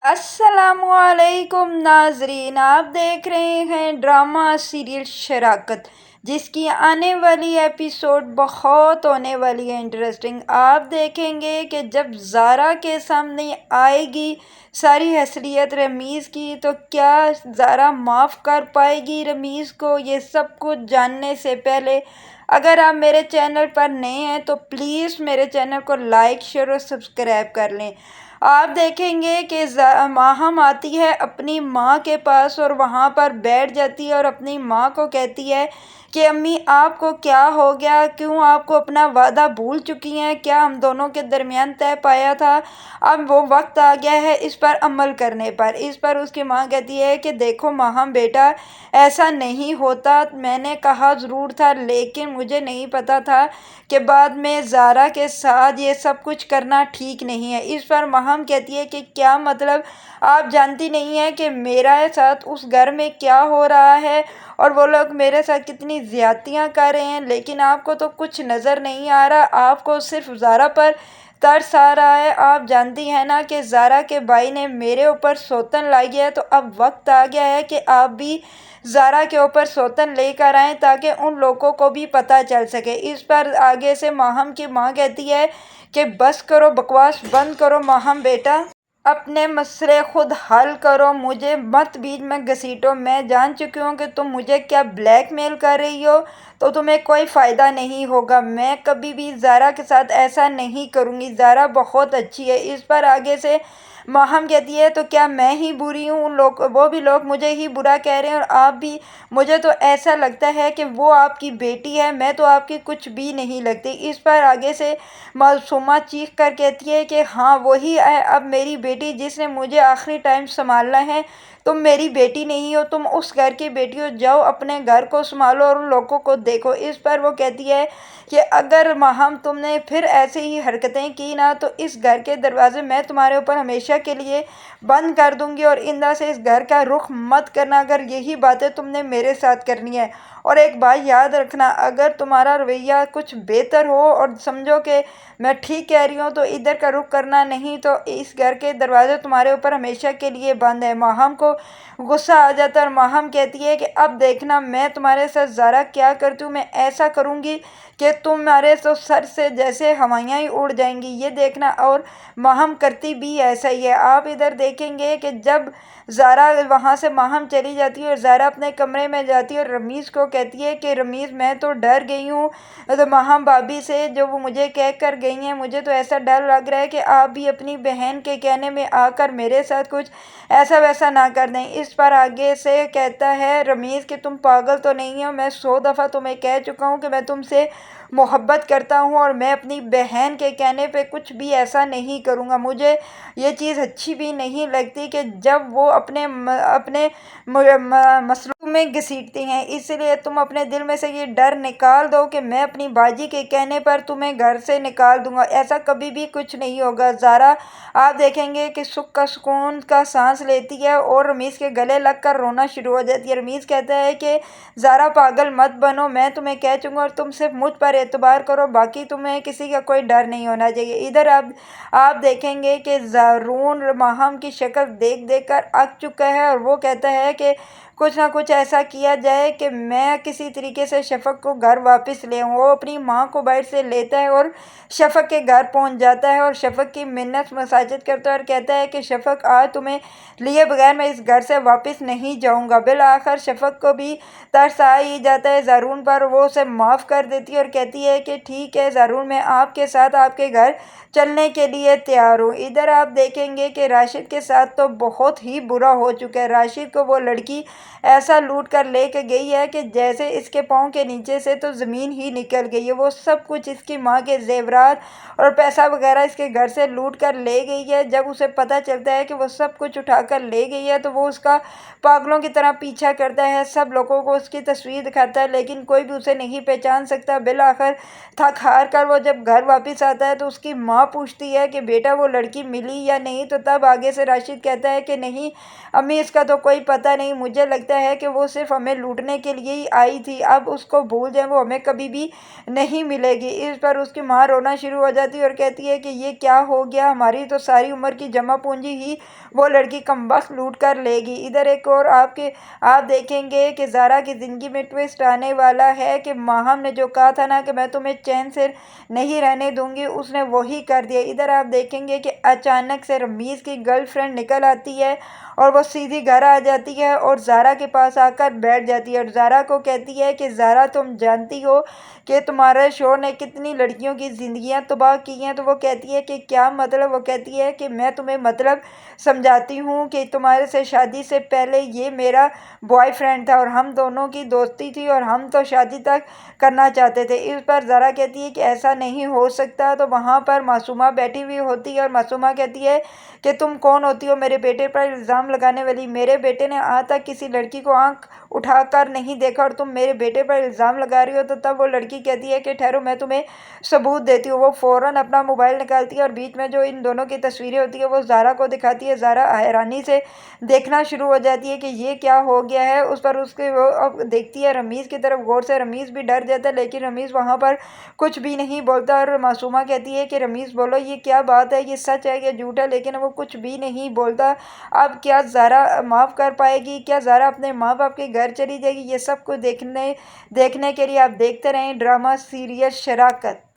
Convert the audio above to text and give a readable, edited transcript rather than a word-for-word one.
السلام علیکم ناظرین، آپ دیکھ رہے ہیں ڈرامہ سیریل شراکت، جس کی آنے والی ایپیسوڈ بہت ہونے والی ہے انٹرسٹنگ۔ آپ دیکھیں گے کہ جب زارا کے سامنے آئے گی ساری حیثیت رمیز کی، تو کیا زارا معاف کر پائے گی رمیز کو؟ یہ سب کچھ جاننے سے پہلے اگر آپ میرے چینل پر نئے ہیں تو پلیز میرے چینل کو لائک، شیئر اور سبسکرائب کر لیں۔ آپ دیکھیں گے کہ ماہم آتی ہے اپنی ماں کے پاس اور وہاں پر بیٹھ جاتی ہے اور اپنی ماں کو کہتی ہے کہ امی، آپ کو کیا ہو گیا؟ کیوں آپ کو اپنا وعدہ بھول چکی ہیں؟ کیا ہم دونوں کے درمیان طے پایا تھا؟ اب وہ وقت آ گیا ہے اس پر عمل کرنے پر۔ اس پر اس کی ماں کہتی ہے کہ دیکھو ماہم بیٹا، ایسا نہیں ہوتا، میں نے کہا ضرور تھا، لیکن مجھے نہیں پتا تھا کہ بعد میں زارا کے ساتھ یہ سب کچھ کرنا ٹھیک نہیں ہے۔ اس پر ماہم کہتی ہے کہ کیا مطلب؟ آپ جانتی نہیں ہیں کہ میرے ساتھ اس گھر میں کیا ہو رہا ہے اور وہ لوگ میرے ساتھ کتنی زیادتیاں کر رہے ہیں، لیکن آپ کو تو کچھ نظر نہیں آ رہا، آپ کو صرف زارا پر ترس آ رہا ہے۔ آپ جانتی ہیں نا کہ زارا کے بھائی نے میرے اوپر سوتن لائی ہے، تو اب وقت آ گیا ہے کہ آپ بھی زارا کے اوپر سوتن لے کر آئیں تاکہ ان لوگوں کو بھی پتہ چل سکے۔ اس پر آگے سے ماہم کی ماں کہتی ہے کہ بس کرو، بکواس بند کرو ماہم بیٹا، اپنے مسئلے خود حل کرو، مجھے مت بیچ میں گھسیٹو۔ میں جان چکی ہوں کہ تم مجھے کیا بلیک میل کر رہی ہو، تو تمہیں کوئی فائدہ نہیں ہوگا۔ میں کبھی بھی زارا کے ساتھ ایسا نہیں کروں گی، زارا بہت اچھی ہے۔ اس پر آگے سے ماہم کہتی ہے تو کیا میں ہی بری ہوں؟ وہ بھی لوگ مجھے ہی برا کہہ رہے ہیں اور آپ بھی؟ مجھے تو ایسا لگتا ہے کہ وہ آپ کی بیٹی ہے، میں تو آپ کی کچھ بھی نہیں لگتی۔ اس پر آگے سے معصومہ چیخ کر کہتی ہے کہ ہاں وہی ہے اب میری بیٹی، جس نے مجھے آخری ٹائم سنبھالنا ہے۔ تم میری بیٹی نہیں ہو، تم اس گھر کی بیٹی ہو، جاؤ اپنے گھر کو سنبھالو اور ان لوگوں کو دیکھو۔ اس پر وہ کہتی ہے کہ اگر ماہم تم نے پھر ایسے ہی حرکتیں کی نا، تو اس گھر کے دروازے میں تمہارے اوپر ہمیشہ کے لیے بند کر دوں گی اور آئندہ سے اس گھر کا رخ مت کرنا اگر یہی باتیں تم نے میرے ساتھ کرنی ہے۔ اور ایک بات یاد رکھنا، اگر تمہارا رویہ کچھ بہتر ہو اور سمجھو کہ میں ٹھیک کہہ رہی ہوں تو ادھر کا رخ کرنا، نہیں تو اس گھر کے دروازے تمہارے اوپر ہمیشہ کے لیے بند ہیں۔ ماہم کو غصہ آ جاتا ہے اور ماہم کہتی ہے کہ اب دیکھنا میں تمہارے ساتھ زارا کیا کرتی ہوں، میں ایسا کروں گی کہ تمہارے تو سر سے جیسے ہوائیاں ہی اڑ جائیں گی، یہ دیکھنا۔ اور ماہم کرتی بھی ایسا ہی ہے۔ آپ ادھر دیکھیں گے کہ جب زارا وہاں سے ماہم چلی جاتی ہے اور زارا اپنے کمرے میں جاتی ہے اور رمیز کو کہتی ہے کہ رمیز میں تو ڈر گئی ہوں ماہم بھابھی سے، جو وہ مجھے کہہ کر گئی ہیں، مجھے تو ایسا ڈر لگ رہا ہے کہ آپ بھی اپنی بہن کے کہنے میں آ کر میرے ساتھ کچھ ایسا ویسا نہ کر دیں۔ اس پر آگے سے کہتا ہے رمیز کہ تم پاگل تو نہیں ہو، میں 100 دفعہ تمہیں کہہ چکا ہوں کہ میں تم سے محبت کرتا ہوں اور میں اپنی بہن کے کہنے پہ کچھ بھی ایسا نہیں کروں گا۔ مجھے یہ چیز اچھی بھی نہیں لگتی کہ جب وہ اپنے مسلوں میں گھسیٹتی ہیں، اس لیے تم اپنے دل میں سے یہ ڈر نکال دو کہ میں اپنی باجی کے کہنے پر تمہیں گھر سے نکال دوں گا، ایسا کبھی بھی کچھ نہیں ہوگا۔ زارا آپ دیکھیں گے کہ سکھ کا سکون کا سانس لیتی ہے اور رمیز کے گلے لگ کر رونا شروع ہو جاتی ہے۔ رمیز کہتا ہے کہ زارا پاگل مت بنو، میں تمہیں کہہ چکا ہوں اور تم صرف مجھ پر اعتبار کرو، باقی تمہیں کسی کا کوئی ڈر نہیں ہونا چاہیے۔ ادھر آپ دیکھیں گے کہ زارون ماہم کی شکل دیکھ دیکھ کر اک چکا ہے اور وہ کہتا ہے کہ کچھ نہ کچھ ایسا کیا جائے کہ میں کسی طریقے سے شفق کو گھر واپس لے آؤں۔ وہ اپنی ماں کو باہر سے لیتا ہے اور شفق کے گھر پہنچ جاتا ہے اور شفق کی منت مساجد کرتا ہے اور کہتا ہے کہ شفق آج تمہیں لیے بغیر میں اس گھر سے واپس نہیں جاؤں گا۔ بالآخر شفق کو بھی ترس آ ہی جاتا ہے زارون پر، وہ اسے معاف کر دیتی ہے اور کہتی ہے کہ ٹھیک ہے زارون، میں آپ کے ساتھ آپ کے گھر چلنے کے لیے تیار ہوں۔ ادھر آپ دیکھیں گے کہ راشد کے ساتھ تو بہت ہی برا ہو چکا ہے۔ راشد کو وہ لڑکی ایسا لوٹ کر لے کے گئی ہے کہ جیسے اس کے پاؤں کے نیچے سے تو زمین ہی نکل گئی ہے۔ وہ سب کچھ اس کی ماں کے زیورات اور پیسہ وغیرہ اس کے گھر سے لوٹ کر لے گئی ہے۔ جب اسے پتہ چلتا ہے کہ وہ سب کچھ اٹھا کر لے گئی ہے تو وہ اس کا پاگلوں کی طرح پیچھا کرتا ہے، سب لوگوں کو اس کی تصویر دکھاتا ہے، لیکن کوئی بھی اسے نہیں پہچان سکتا۔ بالآخر تھک ہار کر وہ جب گھر واپس آتا ہے تو اس کی ماں پوچھتی ہے کہ بیٹا وہ لڑکی ملی یا نہیں، تو تب آگے سے راشد کہتا ہے کہ نہیں امی، اس کا تو کوئی پتہ نہیں، مجھے لگتا ہے کہ وہ صرف ہمیں لوٹنے کے لیے ہی آئی تھی، اب اس کو بھول جائیں، وہ ہمیں کبھی بھی نہیں ملے گی۔ اس پر اس کی ماں رونا شروع ہو جاتی ہے اور کہتی ہے کہ یہ کیا ہو گیا، ہماری تو ساری عمر کی جمع پونجی ہی وہ لڑکی کمبخت لوٹ کر لے گی۔ ادھر ایک اور آپ دیکھیں گے کہ زارا کی زندگی میں ٹویسٹ آنے والا ہے کہ ماہم نے جو کہا تھا نا کہ میں تمہیں چین سے نہیں رہنے دوں گی، اس نے وہی کر دیا۔ ادھر آپ دیکھیں گے کہ اچانک سے رمیز کی گرل فرینڈ نکل آتی ہے اور وہ سیدھی گھر آ جاتی ہے اور زارا کے پاس آ کر بیٹھ جاتی ہے اور زارا کو کہتی ہے کہ زارا تم جانتی ہو کہ تمہارے شوہر نے کتنی لڑکیوں کی زندگیاں تباہ کی ہیں؟ تو وہ کہتی ہے کہ کیا مطلب؟ وہ کہتی ہے کہ میں تمہیں مطلب سمجھاتی ہوں کہ تمہارے سے شادی سے پہلے یہ میرا بوائے فرینڈ تھا اور ہم دونوں کی دوستی تھی اور ہم تو شادی تک کرنا چاہتے تھے۔ اس پر زارا کہتی ہے کہ ایسا نہیں ہو سکتا۔ تو وہاں پر معصومہ بیٹھی ہوئی ہوتی ہے اور معصومہ کہتی ہے کہ تم کون ہوتی ہو میرے بیٹے پر الزام لگانے والی؟ میرے بیٹے نے آج تک کسی لڑکی کو آنکھ اٹھا کر نہیں دیکھا اور تم میرے بیٹے پر الزام لگا رہی ہو۔ تو تب وہ لڑکی کہتی ہے کہ ٹھہرو، میں تمہیں ثبوت دیتی ہوں۔ وہ فوراً اپنا موبائل نکالتی ہے اور بیچ میں جو ان دونوں کی تصویریں ہوتی ہیں وہ زارا کو دکھاتی ہے۔ زارا حیرانی سے دیکھنا شروع ہو جاتی ہے کہ یہ کیا ہو گیا ہے۔ اس پر وہ اب دیکھتی ہے رمیز کی طرف غور سے، رمیز بھی ڈر جاتا ہے لیکن رمیز وہاں پر کچھ بھی نہیں بولتا اور معصومہ کہتی ہے کہ رمیز بولو یہ کیا بات ہے، یہ سچ ہے یا جھوٹ ہے؟ لیکن وہ کچھ بھی نہیں بولتا۔ اب کیا زارا معاف کر پائے گی؟ کیا زارا اپنے ماں باپ کے گھر چلی جائے گی؟ یہ سب کچھ دیکھنے کے لیے آپ دیکھتے رہیں ڈرامہ سیریل شراکت۔